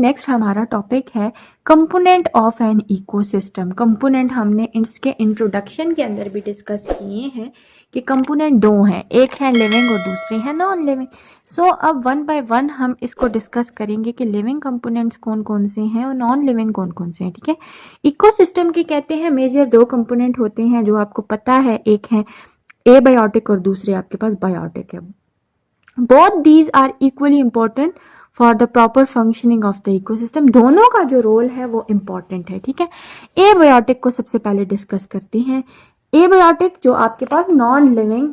Next हमारा topic है component of an ecosystem. Component हमने इसके इंट्रोडक्शन के अंदर भी डिस्कस किए हैं कि कंपोनेंट दो हैं, एक है लिविंग और दूसरे हैं नॉन लिविंग। सो अब वन बाय वन हम इसको डिस्कस करेंगे कि लिविंग कंपोनेंट्स कौन कौन से हैं और नॉन लिविंग कौन कौन से हैं। ठीक है, इकोसिस्टम के कहते हैं मेजर दो कंपोनेंट होते हैं जो आपको पता है, एक है एबायोटिक और दूसरे आपके पास बायोटिक है। Both these are equally important for the proper functioning of the ecosystem. दोनों का जो रोल है वो इंपॉर्टेंट है। ठीक है, एबायोटिक को सबसे पहले डिस्कस करते हैं। एबायोटिक जो आपके पास नॉन लिविंग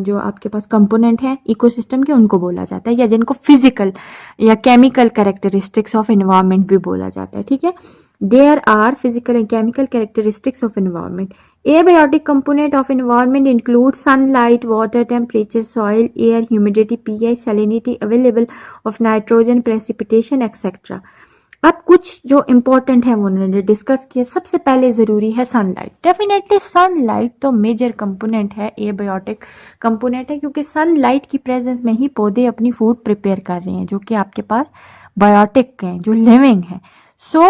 जो आपके पास कंपोनेंट है इकोसिस्टम के, उनको बोला जाता है, या जिनको फिजिकल या केमिकल कैरेक्टरिस्टिक्स ऑफ एनवायरनमेंट भी बोला जाता है। ठीक है, there are physical and chemical characteristics of environment. Abiotic component of environment include sunlight, water, temperature, soil, air, humidity, pH, salinity, available of nitrogen, precipitation, etc. अब कुछ जो इम्पोर्टेंट है वो उन्होंने डिस्कस किया। सबसे पहले ज़रूरी है सनलाइट। डेफिनेटली सनलाइट तो मेजर कंपोनेंट है, एबायोटिक कंपोनेंट है, क्योंकि सनलाइट की प्रेजेंस में ही पौधे अपनी फूड प्रिपेयर कर रहे हैं, जो कि आपके पास बायोटिक हैं, जो लिविंग है। सो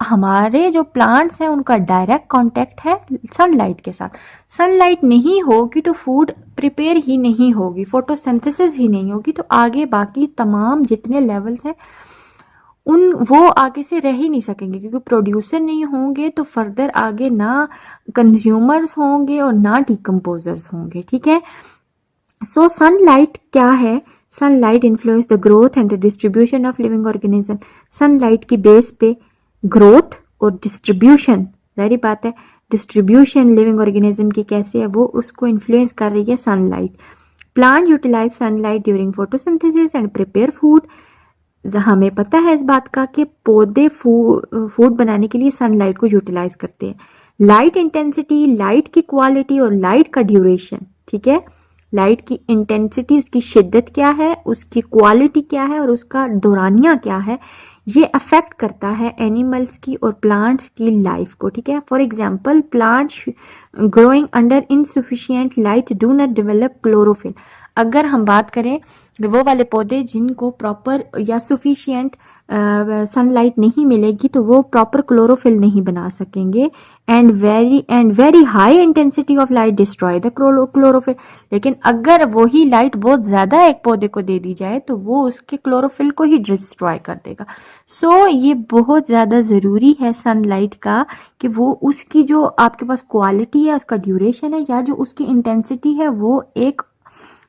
हमारे जो प्लांट्स हैं उनका डायरेक्ट कांटेक्ट है सनलाइट के साथ। सनलाइट नहीं होगी तो फूड प्रिपेयर ही नहीं होगी, फोटोसिंथेसिस ही नहीं होगी, तो आगे बाकी तमाम जितने लेवल्स हैं वो आगे से रह ही नहीं सकेंगे, क्योंकि प्रोड्यूसर नहीं होंगे तो फर्दर आगे ना कंज्यूमर्स होंगे और ना डिकम्पोजर्स होंगे। ठीक है, सो सनलाइट क्या है? Sunlight influence the growth and the distribution of living organism. Sunlight की बेस पे ग्रोथ और डिस्ट्रीब्यूशन, जाहिर बात है डिस्ट्रीब्यूशन लिविंग ऑर्गेनिज्म की कैसे है वो उसको इन्फ्लुएंस कर रही है sunlight. Plant utilise sunlight during photosynthesis and prepare food. हमें पता है इस बात का कि पौधे फूड बनाने के लिए सनलाइट को यूटिलाइज करते हैं। लाइट इंटेंसिटी, लाइट की क्वालिटी और लाइट का ड्यूरेशन। ठीक है, लाइट की इंटेंसिटी, उसकी शिद्दत क्या है, उसकी क्वालिटी क्या है और उसका दौरानिया क्या है, ये अफेक्ट करता है एनिमल्स की और प्लांट्स की लाइफ को। ठीक है, for example plants growing under insufficient light do not develop chlorophyll. अगर हम बात करें वो वाले पौधे जिनको प्रॉपर या सफिशिएंट सनलाइट नहीं मिलेगी तो वो प्रॉपर क्लोरोफिल नहीं बना सकेंगे। And very high intensity of light destroy the chlorophyll. लेकिन अगर वही लाइट बहुत ज्यादा एक पौधे को दे दी जाए तो वो उसके क्लोरोफिल को ही डिस्ट्रॉय कर देगा। सो ये बहुत ज्यादा जरूरी है सनलाइट का कि वो उसकी जो आपके पास क्वालिटी है, उसका ड्यूरेशन है या जो उसकी इंटेंसिटी है वो एक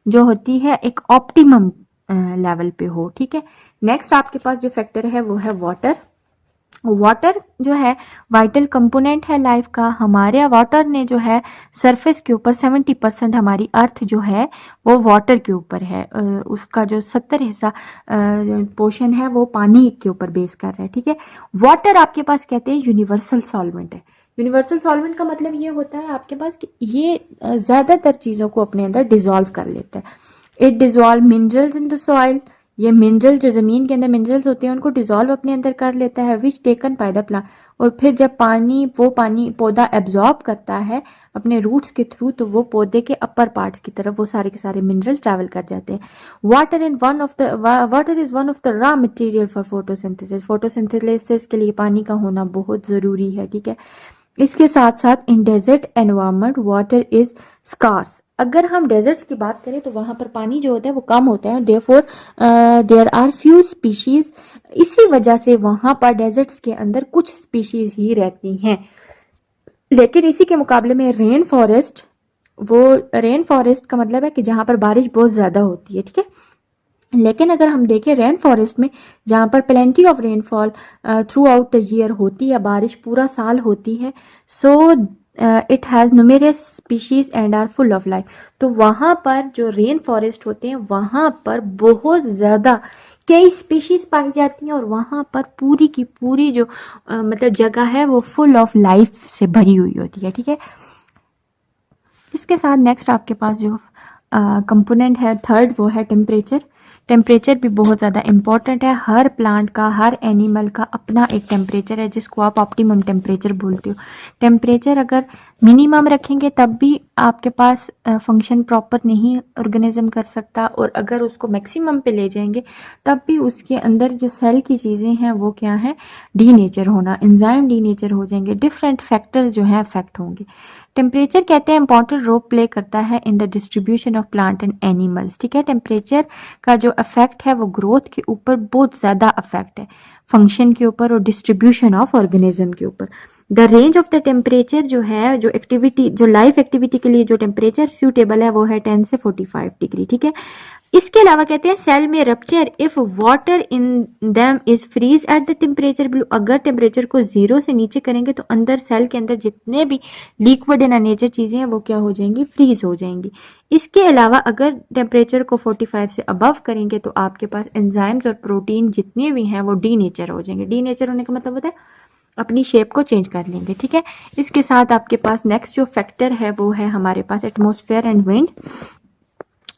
जो होती है एक ऑप्टिमम लेवल पे हो। ठीक है, नेक्स्ट आपके पास जो फैक्टर है वो है वाटर। वाटर जो है वाइटल कंपोनेंट है लाइफ का। हमारे वाटर ने जो है सरफेस के ऊपर 70% हमारी अर्थ जो है वो वाटर के ऊपर है, उसका जो 70 हिस्सा पोर्शन है वो पानी के ऊपर बेस कर रहा है। ठीक है, वाटर आपके पास कहते हैं यूनिवर्सल सॉल्वेंट है। यूनिवर्सल सॉल्वेंट का मतलब ये होता है आपके पास कि ये ज़्यादातर चीज़ों को अपने अंदर डिजॉल्व कर लेता है। It dissolve minerals in the soil. ये मिनरल जो ज़मीन के अंदर मिनरल्स होते हैं उनको डिजॉल्व अपने अंदर कर लेता है, विच टेकन बाय द प्लांट। और फिर जब वो पानी पौधा एब्जॉर्ब करता है अपने रूट्स के थ्रू तो वो पौधे के अपर पार्ट्स की तरफ वो सारे के सारे मिनरल ट्रैवल कर जाते हैं। Water is one of the raw material for photosynthesis. Photosynthesis के लिए पानी का होना बहुत ज़रूरी है। ठीक है, इसके साथ साथ in desert environment water is scarce. अगर हम डेजर्ट्स की बात करें तो वहां पर पानी जो होता है वो कम होता है, therefore there are few species. इसी वजह से वहां पर डेजर्ट्स के अंदर कुछ स्पीशीज ही रहती हैं। लेकिन इसी के मुकाबले में रेन फॉरेस्ट का मतलब है कि जहां पर बारिश बहुत ज्यादा होती है। ठीक है, लेकिन अगर हम देखें रेन फॉरेस्ट में जहाँ पर plenty of rainfall throughout the year होती है, बारिश पूरा साल होती है, so it has numerous species and are full of life. तो वहाँ पर जो रेन फॉरेस्ट होते हैं वहाँ पर बहुत ज़्यादा कई स्पीशीज पाई जाती हैं और वहाँ पर पूरी की पूरी जो मतलब जगह है वो फुल ऑफ लाइफ से भरी हुई होती है। ठीक है, इसके साथ नेक्स्ट आपके पास जो कंपोनेंट है थर्ड वो है टेम्परेचर। टेम्परेचर भी बहुत ज़्यादा इम्पॉर्टेंट है। हर प्लांट का, हर एनिमल का अपना एक टेम्परेचर है जिसको आप ऑप्टिमम टेम्परेचर बोलते हो। टेम्परेचर अगर मिनिमम रखेंगे तब भी आपके पास फंक्शन प्रॉपर नहीं ऑर्गेनिज्म कर सकता, और अगर उसको मैक्सिमम पे ले जाएंगे तब भी उसके अंदर जो सेल की चीज़ें हैं वो क्या है, डीनेचर होना, एंजाइम डीनेचर हो जाएंगे, डिफरेंट फैक्टर्स जो हैं अफेक्ट होंगे। टेम्परेचर कहते हैं इंपॉर्टेंट रोल प्ले करता है in the distribution of plant and animals. ठीक है, टेम्परेचर का जो इफेक्ट है वो ग्रोथ के ऊपर बहुत ज़्यादा इफेक्ट है, फंक्शन के ऊपर और डिस्ट्रीब्यूशन ऑफ ऑर्गेनिज्म के ऊपर। The range of the temperature जो है, जो एक्टिविटी, जो लाइफ एक्टिविटी के लिए जो टेम्परेचर सूटेबल है वो है 10 से 45 डिग्री। ठीक है, इसके अलावा कहते हैं सेल में rupture if water in them is freeze at the temperature below. अगर टेम्परेचर को 0 से नीचे करेंगे तो अंदर सेल के अंदर जितने भी लिक्विड इन नेचर चीजें हैं वो क्या हो जाएंगी, फ्रीज हो जाएंगी। इसके अलावा अगर टेम्परेचर को 45 से अबव करेंगे तो आपके पास एंजाइम्स और प्रोटीन जितने भी हैं वो डीनेचर हो जाएंगे। डीनेचर होने का मतलब होता है अपनी शेप को चेंज कर लेंगे। ठीक है, इसके साथ आपके पास नेक्स्ट जो फैक्टर है वो है हमारे पास एटमॉस्फेयर एंड विंड।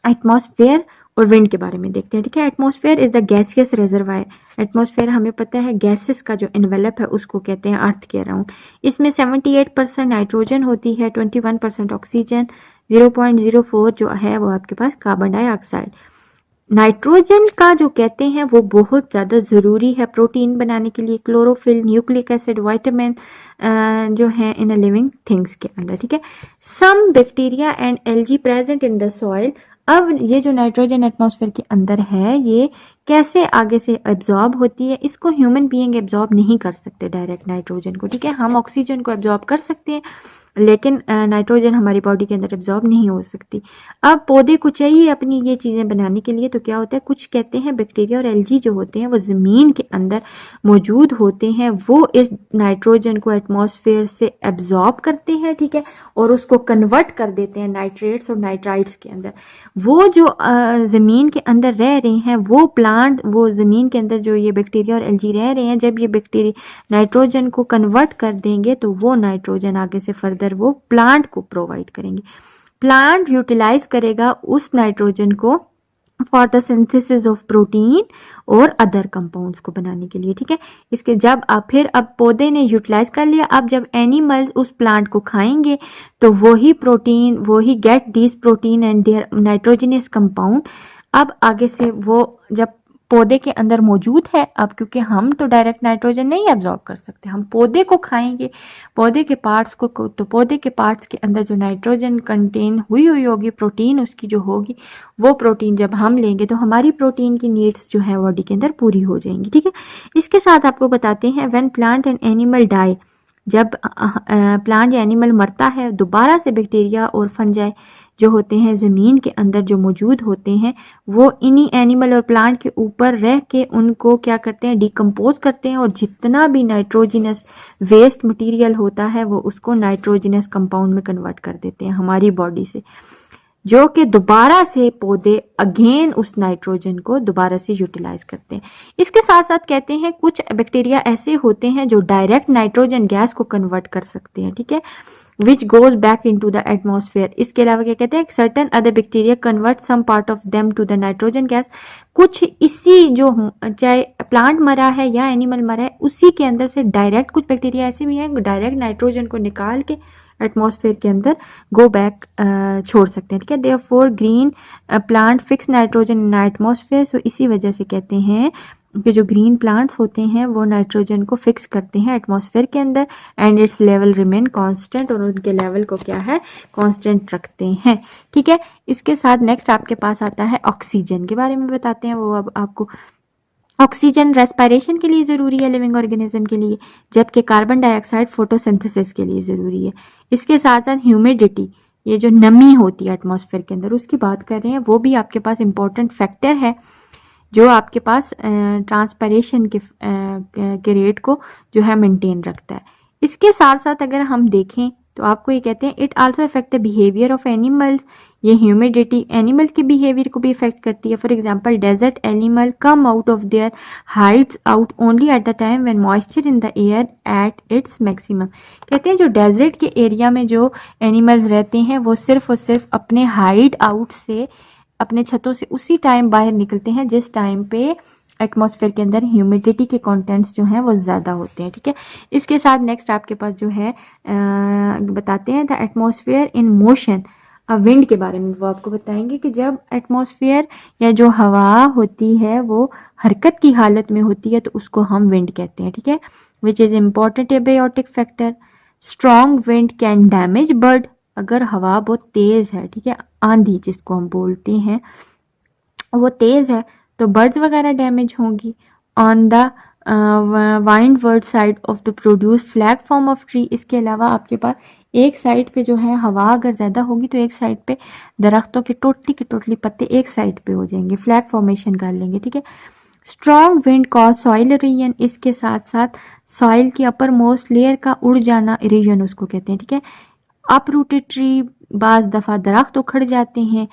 एटमॉस्फेयर और विंड के बारे में देखते हैं। ठीक है, atmosphere is the gaseous reservoir. Atmosphere हमें पता है गैसेस का जो एनवेलप है उसको कहते हैं अर्थ के अराउंड। इसमें 78% नाइट्रोजन होती है, 21% ऑक्सीजन, 0.04 जो है वो आपके पास कार्बन डाइऑक्साइड। नाइट्रोजन का जो कहते हैं वो बहुत ज़्यादा ज़रूरी है प्रोटीन बनाने के लिए, क्लोरोफिल, न्यूक्लिक एसिड, वाइटामिन जो है इन अ लिविंग थिंग्स के अंदर। ठीक है, some bacteria and algae present in the soil. अब ये जो नाइट्रोजन एटमॉस्फेयर के अंदर है ये कैसे आगे से एब्जॉर्ब होती है, इसको ह्यूमन बीइंग एब्जॉर्ब नहीं कर सकते डायरेक्ट नाइट्रोजन को। ठीक है, हम ऑक्सीजन को एब्जॉर्ब कर सकते हैं लेकिन नाइट्रोजन हमारी बॉडी के अंदर एब्जॉर्ब नहीं हो सकती। अब पौधे को चाहिए अपनी ये चीज़ें बनाने के लिए, तो क्या होता है, कुछ कहते हैं बैक्टीरिया और एल्गी जो होते हैं वो ज़मीन के अंदर मौजूद होते हैं, वो इस नाइट्रोजन को एटमॉस्फेयर से एब्जॉर्ब करते हैं। ठीक है, और उसको कन्वर्ट कर देते हैं नाइट्रेट्स और नाइट्राइट्स के अंदर। वो जो ज़मीन के अंदर रह रहे हैं वो प्लांट, वो ज़मीन के अंदर जो ये बैक्टीरिया और एल्गी रह रहे हैं, जब ये बैक्टीरिया नाइट्रोजन को कन्वर्ट कर देंगे तो वो नाइट्रोजन आगे से फर्दर वो प्लांट को प्रोवाइड करेंगे। प्लांट यूटिलाइज करेगा उस नाइट्रोजन को for the synthesis of protein और अदर कंपाउंड्स को बनाने के लिए। ठीक है, इसके जब आप फिर अब पौधे ने यूटिलाइज कर लिया, अब जब एनिमल्स उस प्लांट को खाएंगे तो वही प्रोटीन, वही get this protein and their nitrogenous compound. अब आगे से वो जब पौधे के अंदर मौजूद है, अब क्योंकि हम तो डायरेक्ट नाइट्रोजन नहीं एब्जॉर्ब कर सकते, हम पौधे को खाएंगे, पौधे के पार्ट्स को, तो पौधे के पार्ट्स के अंदर जो नाइट्रोजन कंटेन हुई होगी, प्रोटीन उसकी जो होगी, वो प्रोटीन जब हम लेंगे तो हमारी प्रोटीन की नीड्स जो है बॉडी के अंदर पूरी हो जाएंगी। ठीक है, इसके साथ आपको बताते हैं when plant and animal die, जब प्लांट या एनिमल मरता है दोबारा से बैक्टीरिया और फंजाई जो होते हैं ज़मीन के अंदर जो मौजूद होते हैं वो इन्हीं एनिमल और प्लांट के ऊपर रह के उनको क्या करते हैं, डिकम्पोज करते हैं, और जितना भी नाइट्रोजिनस वेस्ट मटेरियल होता है वो उसको नाइट्रोजिनस कंपाउंड में कन्वर्ट कर देते हैं हमारी बॉडी से, जो कि दोबारा से पौधे अगेन उस नाइट्रोजन को दोबारा से यूटिलाइज करते हैं। इसके साथ साथ कहते हैं कुछ बैक्टीरिया ऐसे होते हैं जो डायरेक्ट नाइट्रोजन गैस को कन्वर्ट कर सकते हैं। ठीक है, which goes back into the atmosphere। इसके अलावा क्या कहते हैं, certain other bacteria convert some part of them to the nitrogen gas। कुछ इसी जो चाहे प्लांट मरा है या एनिमल मरा है उसी के अंदर से डायरेक्ट कुछ बैक्टीरिया ऐसे भी हैं डायरेक्ट नाइट्रोजन को निकाल के एटमॉस्फेयर के अंदर गो बैक छोड़ सकते हैं। ठीक है, therefore green plant fix nitrogen in atmosphere. So इसी वजह से कहते हैं कि जो ग्रीन प्लांट्स होते हैं वो नाइट्रोजन को फिक्स करते हैं एटमॉस्फेयर के अंदर and it's level remain constant, और उनके लेवल को क्या है, कांस्टेंट रखते हैं। ठीक है, इसके साथ नेक्स्ट आपके पास आता है ऑक्सीजन के बारे में बताते हैं। वो अब आपको ऑक्सीजन रेस्पिरेशन के लिए ज़रूरी है लिविंग ऑर्गेनिज्म के लिए, जबकि कार्बन डाइऑक्साइड फोटोसिंथेसिस के लिए ज़रूरी है। इसके साथ साथ ह्यूमिडिटी, ये जो नमी होती है एटमॉस्फेयर के अंदर उसकी बात कर रहे हैं, वो भी आपके पास इंपॉर्टेंट फैक्टर है जो आपके पास ट्रांसपरेशन के रेट को जो है मेंटेन रखता है। इसके साथ साथ अगर हम देखें तो आपको ये कहते हैं it also affect the behaviour of animals. ये ह्यूमिडिटी एनिमल के बिहेवियर को भी इफेक्ट करती है। For example desert animal come out of their hides out only at the time when moisture in the air at its maximum. कहते हैं जो desert के एरिया में जो एनिमल्स रहते हैं वो सिर्फ और सिर्फ अपने हाइड आउट से अपने छतों से उसी टाइम बाहर निकलते हैं जिस टाइम पे एटमॉस्फेयर के अंदर ह्यूमिडिटी के कंटेंट्स जो हैं वो ज़्यादा होते हैं, ठीक है। इसके साथ नेक्स्ट आपके पास जो है बताते हैं the atmosphere in motion, wind के बारे में वो आपको बताएंगे कि जब एटमॉस्फेयर या जो हवा होती है वो हरकत की हालत में होती है तो उसको हम विंड कहते हैं, ठीक है। Which is important abiotic factor. Strong wind can damage bird, अगर हवा बहुत तेज़ है, ठीक है, आंधी जिसको हम बोलते हैं वो तेज़ है तो बर्ड्स वगैरह डैमेज होंगी। On the wind ward side of the produce flag form of tree, इसके अलावा आपके पास एक साइड पे जो है हवा अगर ज़्यादा होगी तो एक साइड पे दरख्तों के टोटली पत्ते एक साइड पे हो जाएंगे, फ्लैग फॉर्मेशन कर लेंगे, ठीक है। Strong wind cause soil erosion, इसके साथ साथ सॉइल की अपर मोस्ट लेयर का उड़ जाना इरोजन उसको कहते हैं, ठीक है। अपरूटेड ट्री, बाज दफ़ा दरख्त उखड़ जाते हैं।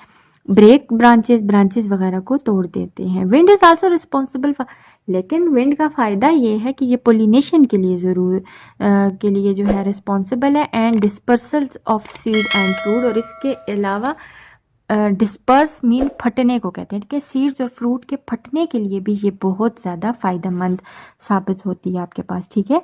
ब्रेक ब्रांचेस वगैरह को तोड़ देते हैं। Wind is also responsible for, लेकिन विंड का फ़ायदा ये है कि ये पोलिनेशन के लिए के लिए जो है रिस्पॉन्सिबल है and dispersal of seed and fruit, और इसके अलावा डिस्पर्स मीन फटने को कहते हैं, ठीक है। सीड्स और फ्रूट के फटने के लिए भी ये बहुत ज़्यादा फ़ायदेमंद साबित होती है आपके पास, ठीक है।